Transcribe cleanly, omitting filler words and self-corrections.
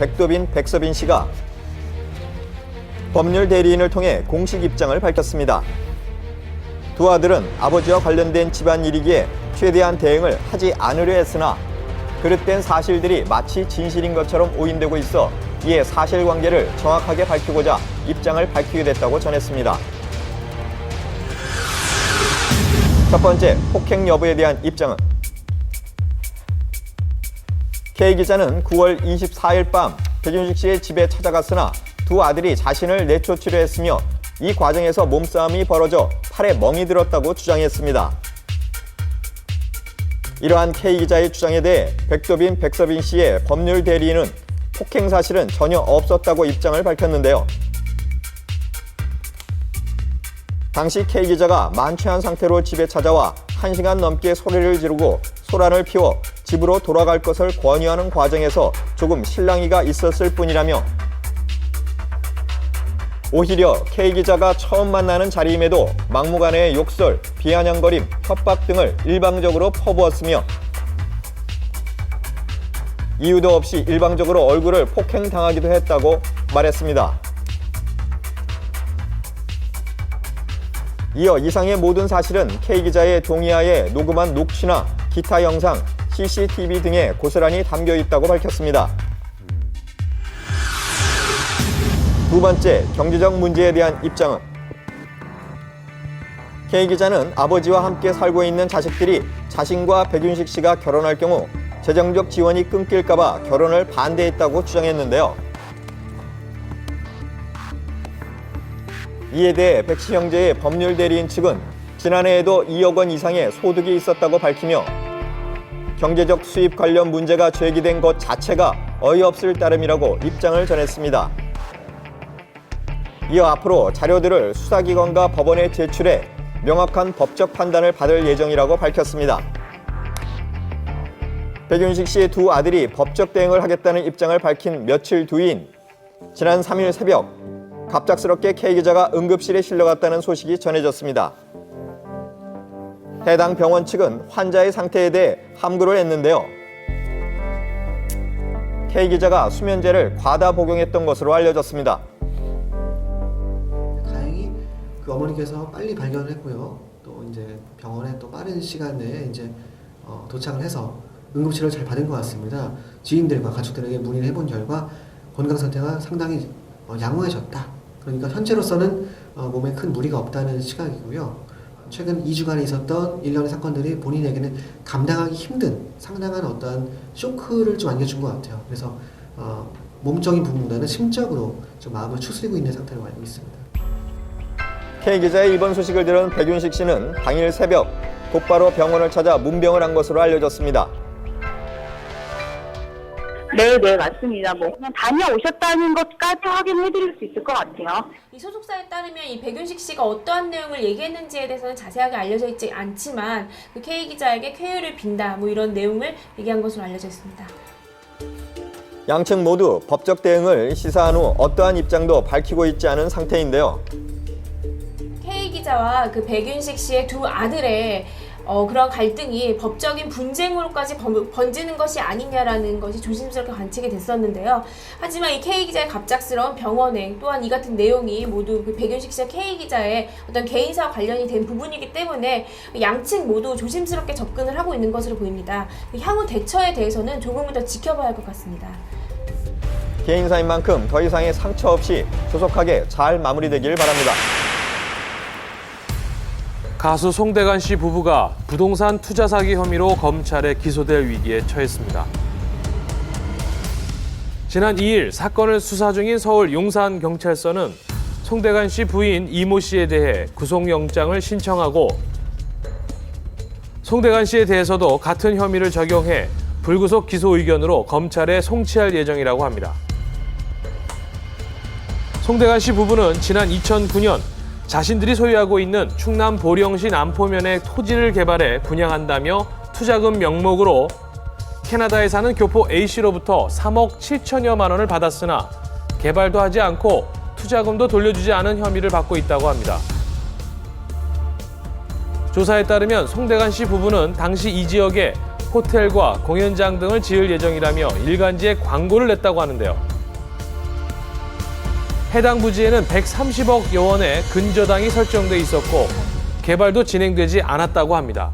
백도빈, 백서빈 씨가 법률 대리인을 통해 공식 입장을 밝혔습니다. 두 아들은 아버지와 관련된 집안일이기에 최대한 대응을 하지 않으려 했으나 그릇된 사실들이 마치 진실인 것처럼 오인되고 있어 이에 사실관계를 정확하게 밝히고자 입장을 밝히게 됐다고 전했습니다. 첫 번째, 폭행 여부에 대한 입장은 K 기자는 9월 24일 밤 백윤식 씨의 집에 찾아갔으나 두 아들이 자신을 내쫓으려 했으며 이 과정에서 몸싸움이 벌어져 팔에 멍이 들었다고 주장했습니다. 이러한 K 기자의 주장에 대해 백도빈, 백서빈 씨의 법률 대리인은 폭행 사실은 전혀 없었다고 입장을 밝혔는데요. 당시 K 기자가 만취한 상태로 집에 찾아와 1시간 넘게 소리를 지르고 소란을 피워 집으로 돌아갈 것을 권유하는 과정에서 조금 실랑이가 있었을 뿐이라며 오히려 K 기자가 처음 만나는 자리임에도 막무가내의 욕설, 비아냥거림, 협박 등을 일방적으로 퍼부었으며 이유도 없이 일방적으로 얼굴을 폭행당하기도 했다고 말했습니다. 이어 이상의 모든 사실은 K 기자의 동의하에 녹음한 녹취나 기타 영상, CCTV 등에 고스란히 담겨 있다고 밝혔습니다. 두 번째, 경제적 문제에 대한 입장은 K 기자는 아버지와 함께 살고 있는 자식들이 자신과 백윤식 씨가 결혼할 경우 재정적 지원이 끊길까 봐 결혼을 반대했다고 주장했는데요. 이에 대해 백 씨 형제의 법률 대리인 측은 지난해에도 2억 원 이상의 소득이 있었다고 밝히며 경제적 수입 관련 문제가 제기된 것 자체가 어이없을 따름이라고 입장을 전했습니다. 이어 앞으로 자료들을 수사기관과 법원에 제출해 명확한 법적 판단을 받을 예정이라고 밝혔습니다. 백윤식 씨의 두 아들이 법적 대응을 하겠다는 입장을 밝힌 며칠 뒤인 지난 3일 새벽 갑작스럽게 K 기자가 응급실에 실려갔다는 소식이 전해졌습니다. 해당 병원 측은 환자의 상태에 대해 함구를 했는데요. K 기자가 수면제를 과다 복용했던 것으로 알려졌습니다. 다행히 그 어머니께서 빨리 발견을 했고요. 또 이제 병원에 또 빠른 시간 내에 이제 도착을 해서 응급치료를 잘 받은 것 같습니다. 지인들과 가족들에게 문의를 해본 결과 건강 상태가 상당히 양호해졌다. 그러니까 현재로서는 몸에 큰 무리가 없다는 시각이고요. 최근 2주간에 있었던 일련의 사건들이 본인에게는 감당하기 힘든 상당한 어떠한 쇼크를 좀 안겨준 것 같아요. 그래서 몸적인 부분보다는 심적으로 좀 마음을 추스리고 있는 상태로 알고 있습니다. K 기자의 이번 소식을 들은 백윤식 씨는 당일 새벽 곧바로 병원을 찾아 문병을 한 것으로 알려졌습니다. 네, 맞습니다. 그냥 다녀오셨다는 것까지 확인해드릴 수 있을 것 같아요. 이 소속사에 따르면 이 백윤식 씨가 어떠한 내용을 얘기했는지에 대해서는 자세하게 알려져 있지 않지만 그 K 기자에게 쾌유를 빈다 이런 내용을 얘기한 것으로 알려져 있습니다. 양측 모두 법적 대응을 시사한 후 어떠한 입장도 밝히고 있지 않은 상태인데요. K 기자와 그 백윤식 씨의 두 아들의 그런 갈등이 법적인 분쟁으로까지 번지는 것이 아니냐라는 것이 조심스럽게 관측이 됐었는데요. 하지만 이 K 기자의 갑작스러운 병원행 또한 이 같은 내용이 모두 그 백윤식 씨와 K 기자의 어떤 개인사와 관련이 된 부분이기 때문에 양측 모두 조심스럽게 접근을 하고 있는 것으로 보입니다. 향후 대처에 대해서는 조금은 더 지켜봐야 할 것 같습니다. 개인사인 만큼 더 이상의 상처 없이 조속하게 잘 마무리되길 바랍니다. 가수 송대관 씨 부부가 부동산 투자 사기 혐의로 검찰에 기소될 위기에 처했습니다. 지난 2일 사건을 수사 중인 서울 용산경찰서는 송대관 씨 부인 이모 씨에 대해 구속영장을 신청하고 송대관 씨에 대해서도 같은 혐의를 적용해 불구속 기소 의견으로 검찰에 송치할 예정이라고 합니다. 송대관 씨 부부는 지난 2009년 자신들이 소유하고 있는 충남 보령시 남포면의 토지를 개발해 분양한다며 투자금 명목으로 캐나다에 사는 교포 A씨로부터 3억 7천여만 원을 받았으나 개발도 하지 않고 투자금도 돌려주지 않은 혐의를 받고 있다고 합니다. 조사에 따르면 송대관 씨 부부는 당시 이 지역에 호텔과 공연장 등을 지을 예정이라며 일간지에 광고를 냈다고 하는데요. 해당 부지에는 130억 원의 근저당이 설정돼 있었고 개발도 진행되지 않았다고 합니다.